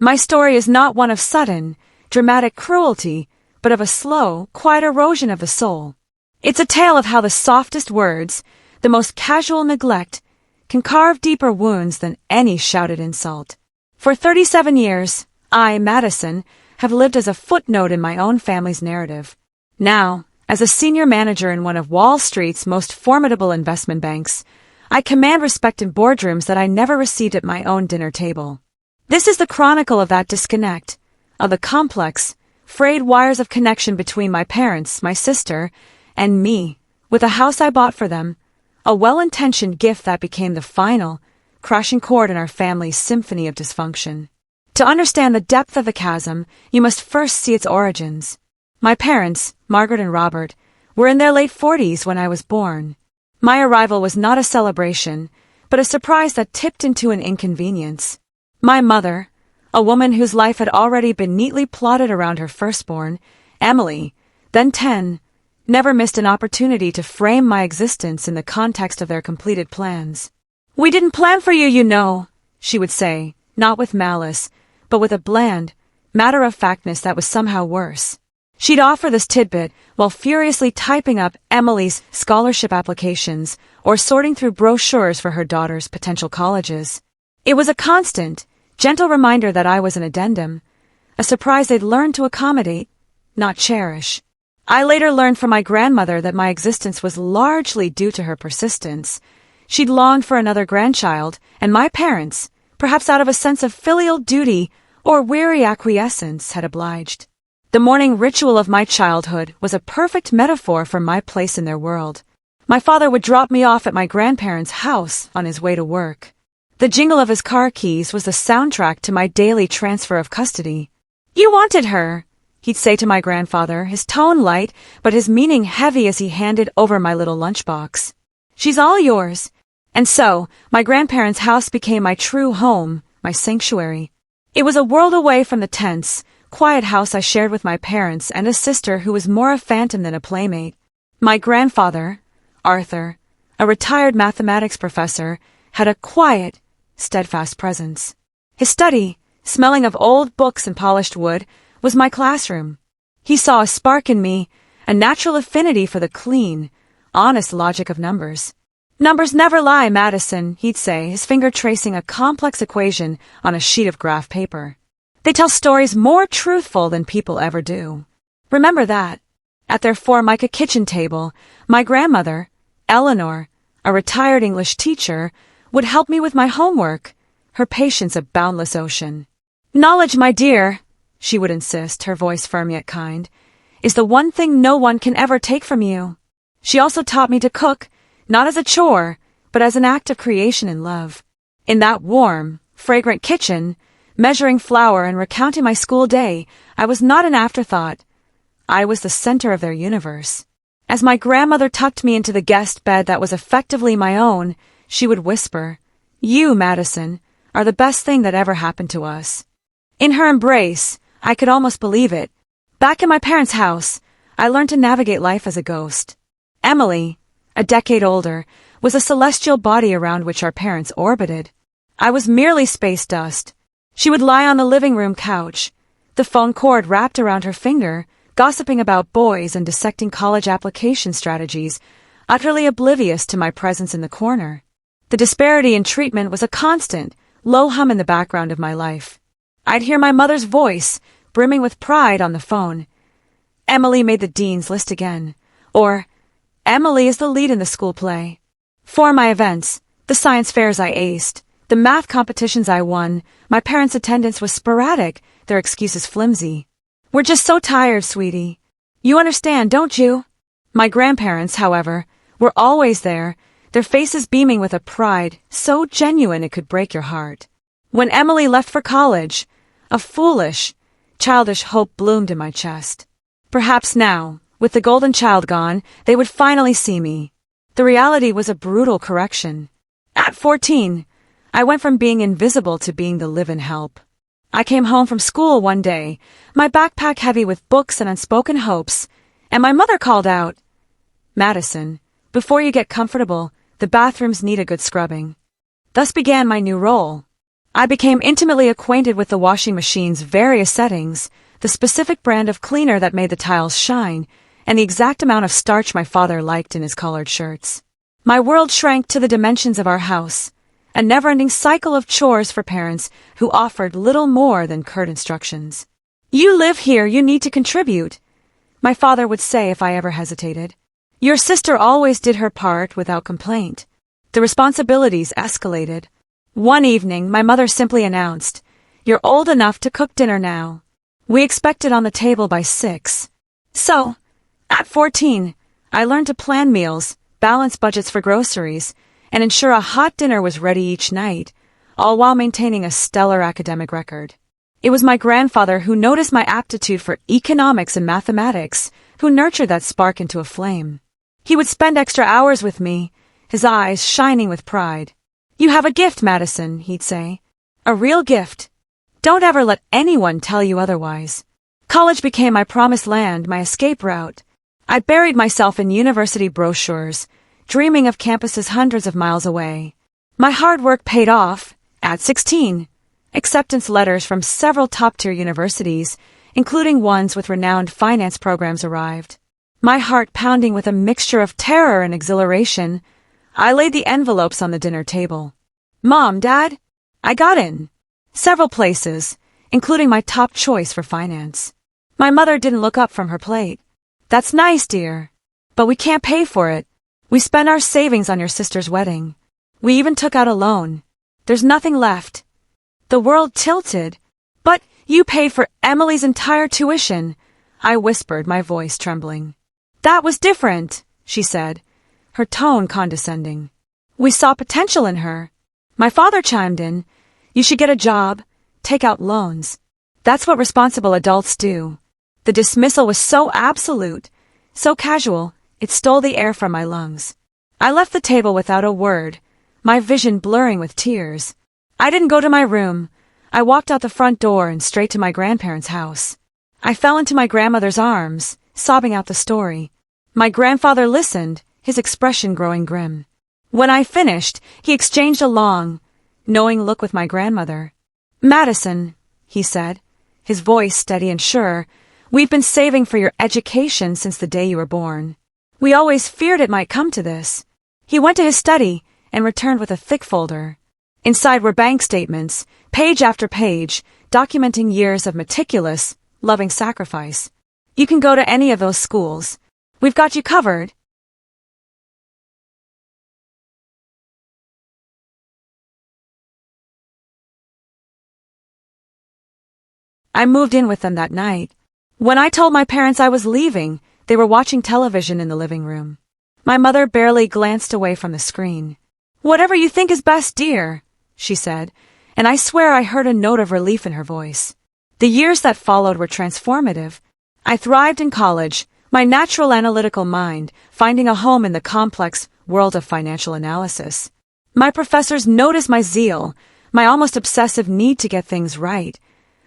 My story is not one of sudden, dramatic cruelty, but of a slow, quiet erosion of the soul. It's a tale of how the softest words, the most casual neglect, can carve deeper wounds than any shouted insult. For 37 years, I, Madison, have lived as a footnote in my own family's narrative. Now, as a senior manager in one of Wall Street's most formidable investment banks, I command respect in boardrooms that I never received at my own dinner table. This is the chronicle of that disconnect, of the complex, frayed wires of connection between my parents, my sister, and me, with a house I bought for them, a well-intentioned gift that became the final, crashing chord in our family's symphony of dysfunction. To understand the depth of the chasm, you must first see its origins. My parents, Margaret and Robert, were in their late 40s when I was born. My arrival was not a celebration, but a surprise that tipped into an inconvenience. My mother, a woman whose life had already been neatly plotted around her firstborn, Emily, then 10, never missed an opportunity to frame my existence in the context of their completed plans. "We didn't plan for you, you know," she would say, not with malice, but with a bland, matter-of-factness that was somehow worse. She'd offer this tidbit while furiously typing up Emily's scholarship applications or sorting through brochures for her daughter's potential colleges. It was a constant, gentle reminder that I was an addendum, a surprise they'd learned to accommodate, not cherish. I later learned from my grandmother that my existence was largely due to her persistence. She'd longed for another grandchild, and my parents, perhaps out of a sense of filial duty or weary acquiescence, had obliged. The morning ritual of my childhood was a perfect metaphor for my place in their world. My father would drop me off at my grandparents' house on his way to work. The jingle of his car keys was the soundtrack to my daily transfer of custody. "You wanted her," he'd say to my grandfather, his tone light but his meaning heavy as he handed over my little lunchbox. "She's all yours." And so, my grandparents' house became my true home, my sanctuary. It was a world away from the tense, quiet house I shared with my parents and a sister who was more a phantom than a playmate. My grandfather, Arthur, a retired mathematics professor, had a quiet, steadfast presence. His study, smelling of old books and polished wood, was my classroom. He saw a spark in me, a natural affinity for the clean, honest logic of numbers. "Numbers never lie, Madison," he'd say, his finger tracing a complex equation on a sheet of graph paper. "They tell stories more truthful than people ever do. Remember that." At their Formica kitchen table, my grandmother, Eleanor, a retired English teacher, would help me with my homework, her patience a boundless ocean. "Knowledge, my dear," she would insist, her voice firm yet kind, "is the one thing no one can ever take from you." She also taught me to cook, not as a chore, but as an act of creation and love. In that warm, fragrant kitchen, measuring flour and recounting my school day, I was not an afterthought. I was the center of their universe. As my grandmother tucked me into the guest bed that was effectively my own, she would whisper, "You, Madison, are the best thing that ever happened to us." In her embrace, I could almost believe it. Back in my parents' house, I learned to navigate life as a ghost. Emily, a decade older, was a celestial body around which our parents orbited. I was merely space dust. She would lie on the living room couch, the phone cord wrapped around her finger, gossiping about boys and dissecting college application strategies, utterly oblivious to my presence in the corner. The disparity in treatment was a constant, low hum in the background of my life. I'd hear my mother's voice, brimming with pride, on the phone. "Emily made the dean's list again," or "Emily is the lead in the school play." For my events, the science fairs I aced, the math competitions I won, my parents' attendance was sporadic, their excuses flimsy. "We're just so tired, sweetie. You understand, don't you?" My grandparents, however, were always there, their faces beaming with a pride so genuine it could break your heart. When Emily left for college, a foolish, childish hope bloomed in my chest. Perhaps now, with the golden child gone, they would finally see me. The reality was a brutal correction. At 14, I went from being invisible to being the live-in help. I came home from school one day, my backpack heavy with books and unspoken hopes, and my mother called out, "Madison, before you get comfortable, the bathrooms need a good scrubbing." Thus began my new role. I became intimately acquainted with the washing machine's various settings, the specific brand of cleaner that made the tiles shine, and the exact amount of starch my father liked in his collared shirts. My world shrank to the dimensions of our house, a never-ending cycle of chores for parents who offered little more than curt instructions. "You live here, you need to contribute," my father would say if I ever hesitated. "Your sister always did her part without complaint." The responsibilities escalated. One evening, my mother simply announced, "You're old enough to cook dinner now." We expect it on the table by 6. So, at 14, I learned to plan meals, balance budgets for groceries, and ensure a hot dinner was ready each night, all while maintaining a stellar academic record. It was my grandfather who noticed my aptitude for economics and mathematics, who nurtured that spark into a flame. He would spend extra hours with me, his eyes shining with pride. "You have a gift, Madison," he'd say. "A real gift. Don't ever let anyone tell you otherwise." College became my promised land, my escape route. I buried myself in university brochures, dreaming of campuses hundreds of miles away. My hard work paid off. At 16, acceptance letters from several top-tier universities, including ones with renowned finance programs, arrived. My heart pounding with a mixture of terror and exhilaration, I laid the envelopes on the dinner table. "Mom, Dad, I got in." Several places, including my top choice for finance. My mother didn't look up from her plate. "That's nice, dear. But we can't pay for it. We spent our savings on your sister's wedding. We even took out a loan. There's nothing left." The world tilted. "But you paid for Emily's entire tuition," I whispered, my voice trembling. "That was different," she said, her tone condescending. "We saw potential in her." My father chimed in, "You should get a job, take out loans. That's what responsible adults do." The dismissal was so absolute, so casual, it stole the air from my lungs. I left the table without a word, my vision blurring with tears. I didn't go to my room. I walked out the front door and straight to my grandparents' house. I fell into my grandmother's arms, sobbing out the story. My grandfather listened, his expression growing grim. When I finished, he exchanged a long, knowing look with my grandmother. "Madison," he said, his voice steady and sure, "we've been saving for your education since the day you were born. We always feared it might come to this." He went to his study and returned with a thick folder. Inside were bank statements, page after page, documenting years of meticulous, loving sacrifice. "You can go to any of those schools. We've got you covered." I moved in with them that night. When I told my parents I was leaving, they were watching television in the living room. My mother barely glanced away from the screen. "Whatever you think is best, dear," she said, and I swear I heard a note of relief in her voice. The years that followed were transformative. I thrived in college, my natural analytical mind finding a home in the complex world of financial analysis. My professors noticed my zeal, my almost obsessive need to get things right,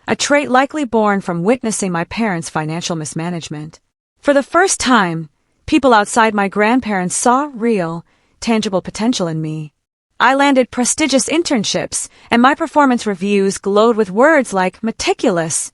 a trait likely born from witnessing my parents' financial mismanagement. For the first time, people outside my grandparents saw real, tangible potential in me. I landed prestigious internships, and my performance reviews glowed with words like meticulous,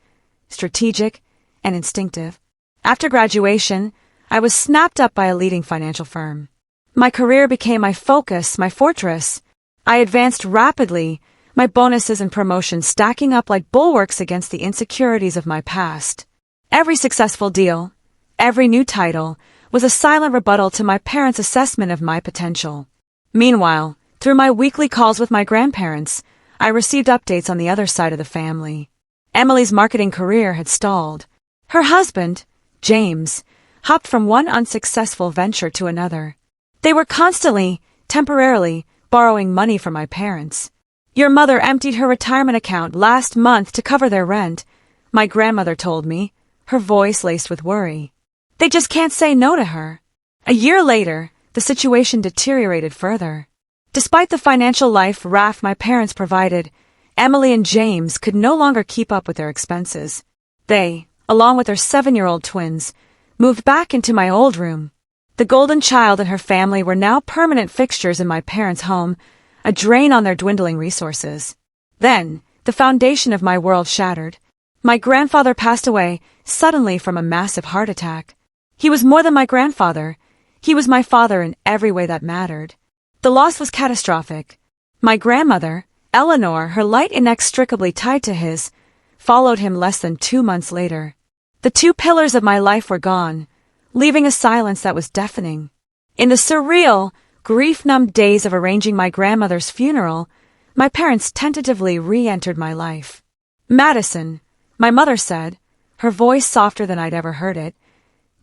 strategic, and instinctive. After graduation, I was snapped up by a leading financial firm. My career became my focus, my fortress. I advanced rapidly, my bonuses and promotions stacking up like bulwarks against the insecurities of my past. Every successful deal, every new title, was a silent rebuttal to my parents' assessment of my potential. Meanwhile, through my weekly calls with my grandparents, I received updates on the other side of the family. Emily's marketing career had stalled. Her husband, James, hopped from one unsuccessful venture to another. They were constantly, temporarily, borrowing money from my parents. "Your mother emptied her retirement account last month to cover their rent," my grandmother told me, her voice laced with worry. "They just can't say no to her." A year later, the situation deteriorated further. Despite the financial life raft my parents provided, Emily and James could no longer keep up with their expenses. They, along with their 7-year-old twins, moved back into my old room. The golden child and her family were now permanent fixtures in my parents' home, a drain on their dwindling resources. Then, the foundation of my world shattered. My grandfather passed away suddenly from a massive heart attack. He was more than my grandfather. He was my father in every way that mattered. The loss was catastrophic. My grandmother, Eleanor, her light inextricably tied to his, followed him less than 2 months later. The two pillars of my life were gone, leaving a silence that was deafening. In the surreal, grief-numbed days of arranging my grandmother's funeral, my parents tentatively re-entered my life. "Madison," my mother said, her voice softer than I'd ever heard it,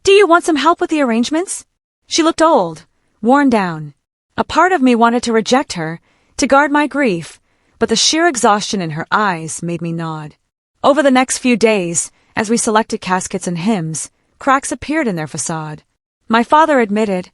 "do you want some help with the arrangements?" She looked old, worn down. A part of me wanted to reject her, to guard my grief, but the sheer exhaustion in her eyes made me nod. Over the next few days, as we selected caskets and hymns, cracks appeared in their facade. My father admitted,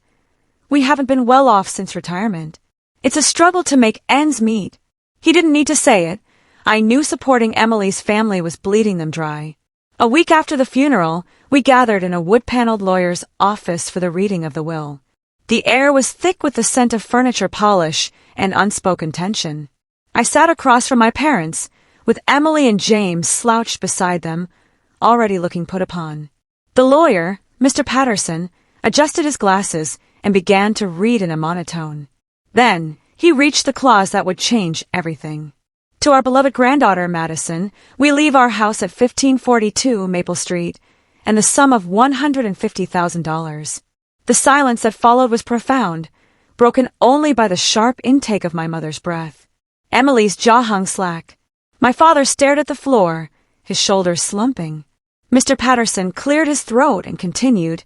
"We haven't been well off since retirement. It's a struggle to make ends meet." He didn't need to say it. I knew supporting Emily's family was bleeding them dry. A week after the funeral, we gathered in a wood-paneled lawyer's office for the reading of the will. The air was thick with the scent of furniture polish and unspoken tension. I sat across from my parents, with Emily and James slouched beside them, already looking put upon. The lawyer, Mr. Patterson, adjusted his glasses and began to read in a monotone. Then, he reached the clause that would change everything. "To our beloved granddaughter, Madison, we leave our house at 1542 Maple Street, and the sum of $150,000. The silence that followed was profound, broken only by the sharp intake of my mother's breath. Emily's jaw hung slack. My father stared at the floor, his shoulders slumping. Mr. Patterson cleared his throat and continued,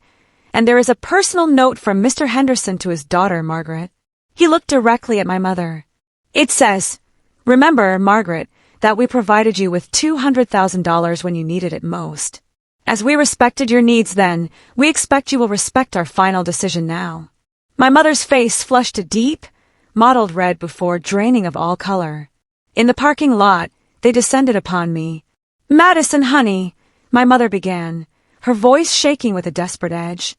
"And there is a personal note from Mr. Henderson to his daughter, Margaret." He looked directly at my mother. "It says, 'Remember, Margaret, that we provided you with $200,000 when you needed it most. As we respected your needs then, we expect you will respect our final decision now.'" My mother's face flushed a deep, mottled red before draining of all color. In the parking lot, they descended upon me. "Madison, honey," my mother began, her voice shaking with a desperate edge.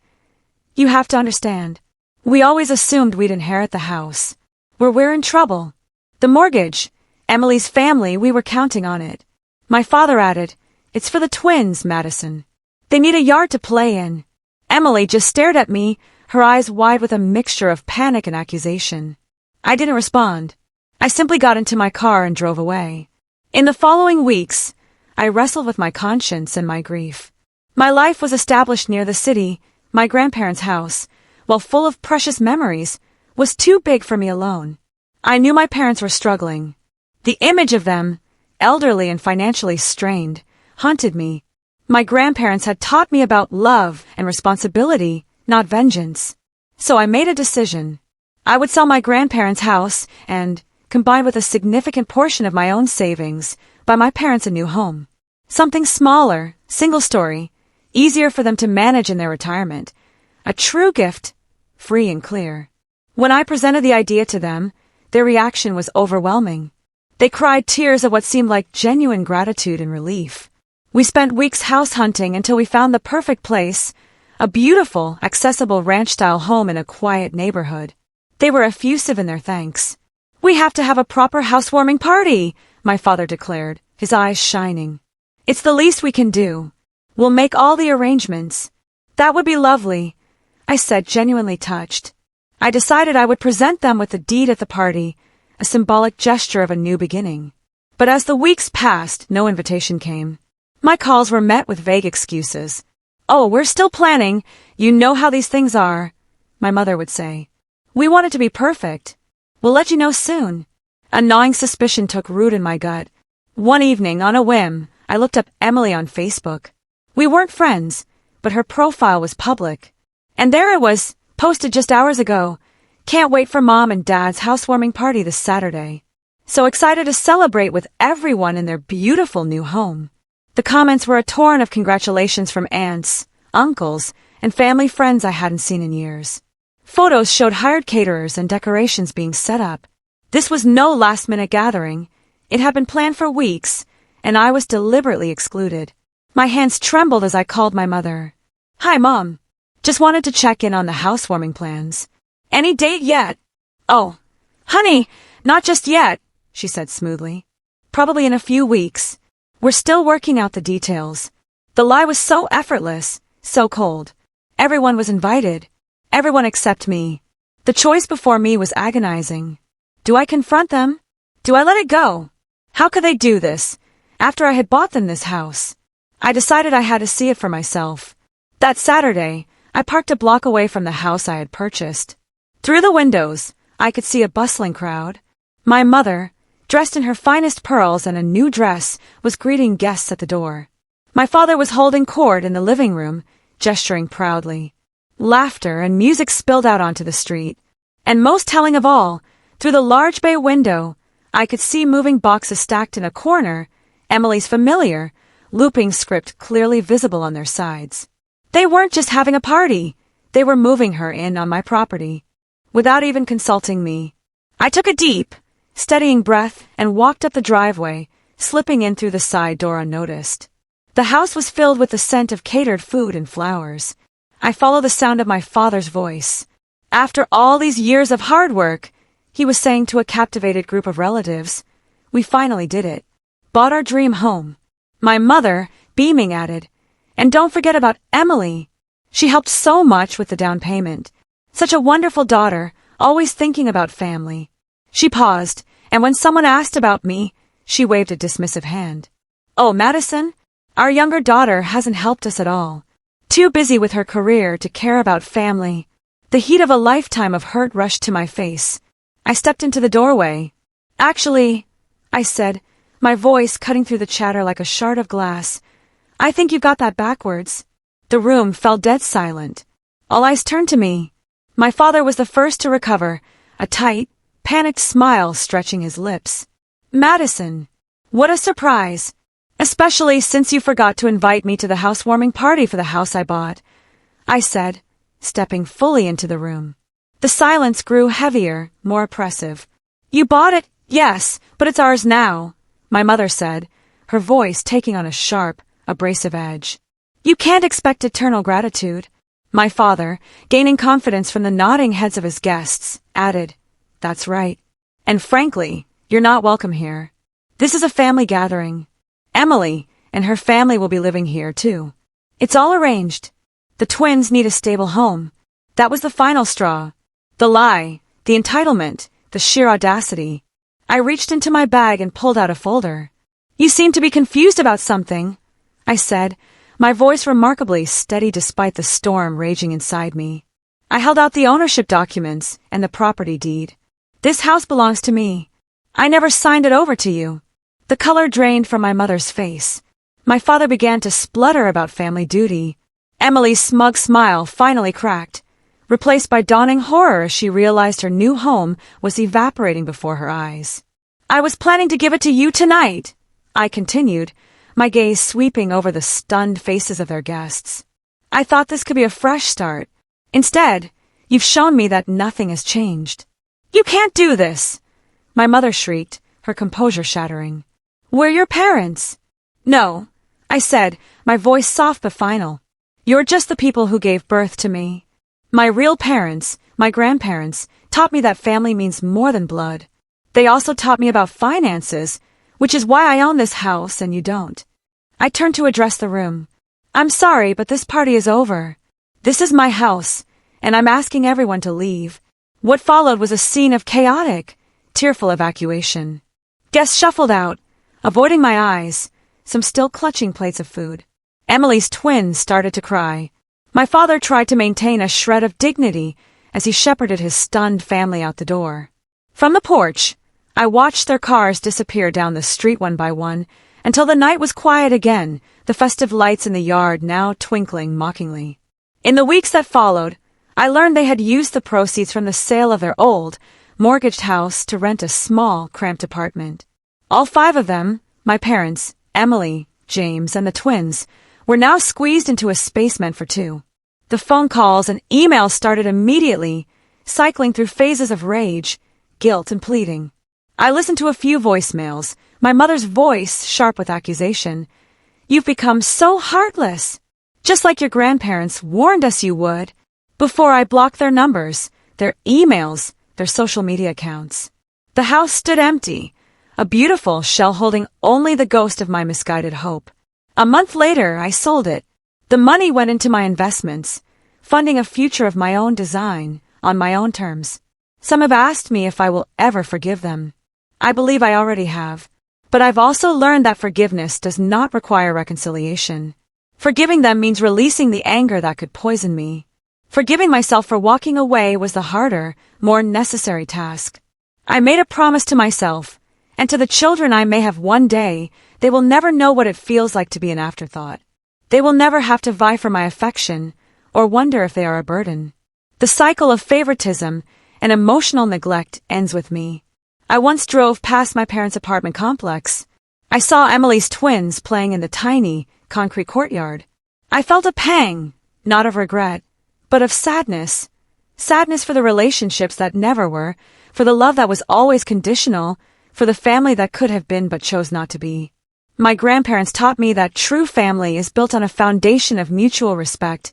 "You have to understand. We always assumed we'd inherit the house. We're in trouble. The mortgage, Emily's family, we were counting on it." My father added, "It's for the twins, Madison. They need a yard to play in." Emily just stared at me, her eyes wide with a mixture of panic and accusation. I didn't respond. I simply got into my car and drove away. In the following weeks, I wrestled with my conscience and my grief. My life was established near the city, my grandparents' house, while full of precious memories, was too big for me alone. I knew my parents were struggling. The image of them, elderly and financially strained, haunted me. My grandparents had taught me about love and responsibility, not vengeance. So I made a decision. I would sell my grandparents' house and, combined with a significant portion of my own savings, buy my parents a new home. Something smaller, single-story, easier for them to manage in their retirement. A true gift, free and clear. When I presented the idea to them, their reaction was overwhelming. They cried tears of what seemed like genuine gratitude and relief. We spent weeks house hunting until we found the perfect place, a beautiful, accessible ranch-style home in a quiet neighborhood. They were effusive in their thanks. "We have to have a proper housewarming party," my father declared, his eyes shining. "It's the least we can do. We'll make all the arrangements." "That would be lovely," I said, genuinely touched. I decided I would present them with the deed at the party, a symbolic gesture of a new beginning. But as the weeks passed, no invitation came. My calls were met with vague excuses. "Oh, we're still planning. You know how these things are," my mother would say. "We want it to be perfect. We'll let you know soon." A gnawing suspicion took root in my gut. One evening, on a whim, I looked up Emily on Facebook. We weren't friends, but her profile was public. And there it was, posted just hours ago. "Can't wait for Mom and Dad's housewarming party this Saturday. So excited to celebrate with everyone in their beautiful new home." The comments were a torrent of congratulations from aunts, uncles, and family friends I hadn't seen in years. Photos showed hired caterers and decorations being set up. This was no last-minute gathering. It had been planned for weeks, and I was deliberately excluded. My hands trembled as I called my mother. "Hi, Mom. Just wanted to check in on the housewarming plans. Any date yet?" "Oh, honey, not just yet," she said smoothly. Probably in a few weeks. We're still working out the details. The lie was so effortless, so cold. Everyone was invited. Everyone except me. The choice before me was agonizing. Do I confront them? Do I let it go? How could they do this, after I had bought them this house? I decided I had to see it for myself. That Saturday, I parked a block away from the house I had purchased. Through the windows, I could see a bustling crowd. My mother, dressed in her finest pearls and a new dress, was greeting guests at the door. My father was holding court in the living room, gesturing proudly. Laughter and music spilled out onto the street. And most telling of all, through the large bay window, I could see moving boxes stacked in a corner, Emily's familiar, looping script clearly visible on their sides. They weren't just having a party, they were moving her in on my property. Without even consulting me. I took a deep, steadying breath and walked up the driveway, slipping in through the side door unnoticed. The house was filled with the scent of catered food and flowers. I followed the sound of my father's voice. After all these years of hard work, he was saying to a captivated group of relatives, we finally did it. Bought our dream home. My mother, beaming, added, and don't forget about Emily. She helped so much with the down payment. Such a wonderful daughter, always thinking about family. She paused, and when someone asked about me, she waved a dismissive hand. Oh, Madison, our younger daughter hasn't helped us at all. Too busy with her career to care about family. The heat of a lifetime of hurt rushed to my face. I stepped into the doorway. Actually, I said, my voice cutting through the chatter like a shard of glass, I think you've got that backwards. The room fell dead silent. All eyes turned to me. My father was the first to recover, a tight, panicked smile stretching his lips. Madison, what a surprise! Especially since you forgot to invite me to the housewarming party for the house I bought, I said, stepping fully into the room. The silence grew heavier, more oppressive. You bought it, yes, but it's ours now, my mother said, her voice taking on a sharp, abrasive edge. You can't expect eternal gratitude. My father, gaining confidence from the nodding heads of his guests, added, That's right. And frankly, you're not welcome here. This is a family gathering. Emily and her family will be living here, too. It's all arranged. The twins need a stable home. That was the final straw. The lie, the entitlement, the sheer audacity. I reached into my bag and pulled out a folder. You seem to be confused about something, I said, my voice remarkably steady despite the storm raging inside me. I held out the ownership documents and the property deed. This house belongs to me. I never signed it over to you. The color drained from my mother's face. My father began to splutter about family duty. Emily's smug smile finally cracked, replaced by dawning horror as she realized her new home was evaporating before her eyes. I was planning to give it to you tonight, I continued, my gaze sweeping over the stunned faces of their guests. I thought this could be a fresh start. Instead, you've shown me that nothing has changed. You can't do this, my mother shrieked, her composure shattering. We're your parents. No, I said, my voice soft but final. You're just the people who gave birth to me. My real parents, my grandparents, taught me that family means more than blood. They also taught me about finances, which is why I own this house and you don't. I turned to address the room. I'm sorry, but this party is over. This is my house, and I'm asking everyone to leave. What followed was a scene of chaotic, tearful evacuation. Guests shuffled out, avoiding my eyes, some still clutching plates of food. Emily's twins started to cry. My father tried to maintain a shred of dignity as he shepherded his stunned family out the door. From the porch, I watched their cars disappear down the street one by one until the night was quiet again, the festive lights in the yard now twinkling mockingly. In the weeks that followed, I learned they had used the proceeds from the sale of their old, mortgaged house to rent a small, cramped apartment. All five of them, my parents, Emily, James, and the twins, were now squeezed into a space meant for two. The phone calls and emails started immediately, cycling through phases of rage, guilt, and pleading. I listened to a few voicemails, my mother's voice sharp with accusation. You've become so heartless, just like your grandparents warned us you would. Before I blocked their numbers, their emails, their social media accounts. The house stood empty, a beautiful shell holding only the ghost of my misguided hope. A month later, I sold it. The money went into my investments, funding a future of my own design, on my own terms. Some have asked me if I will ever forgive them. I believe I already have. But I've also learned that forgiveness does not require reconciliation. Forgiving them means releasing the anger that could poison me. Forgiving myself for walking away was the harder, more necessary task. I made a promise to myself, and to the children I may have one day, they will never know what it feels like to be an afterthought. They will never have to vie for my affection, or wonder if they are a burden. The cycle of favoritism and emotional neglect ends with me. I once drove past my parents' apartment complex. I saw Emily's twins playing in the tiny, concrete courtyard. I felt a pang, not of regret, but of sadness. Sadness for the relationships that never were, for the love that was always conditional, for the family that could have been but chose not to be. My grandparents taught me that true family is built on a foundation of mutual respect,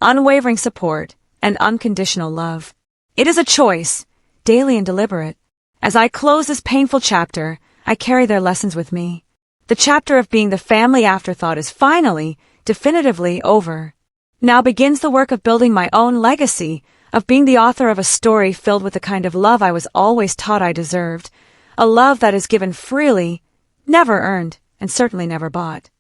unwavering support, and unconditional love. It is a choice, daily and deliberate. As I close this painful chapter, I carry their lessons with me. The chapter of being the family afterthought is finally, definitively over. Now begins the work of building my own legacy, of being the author of a story filled with the kind of love I was always taught I deserved, a love that is given freely, never earned, and certainly never bought.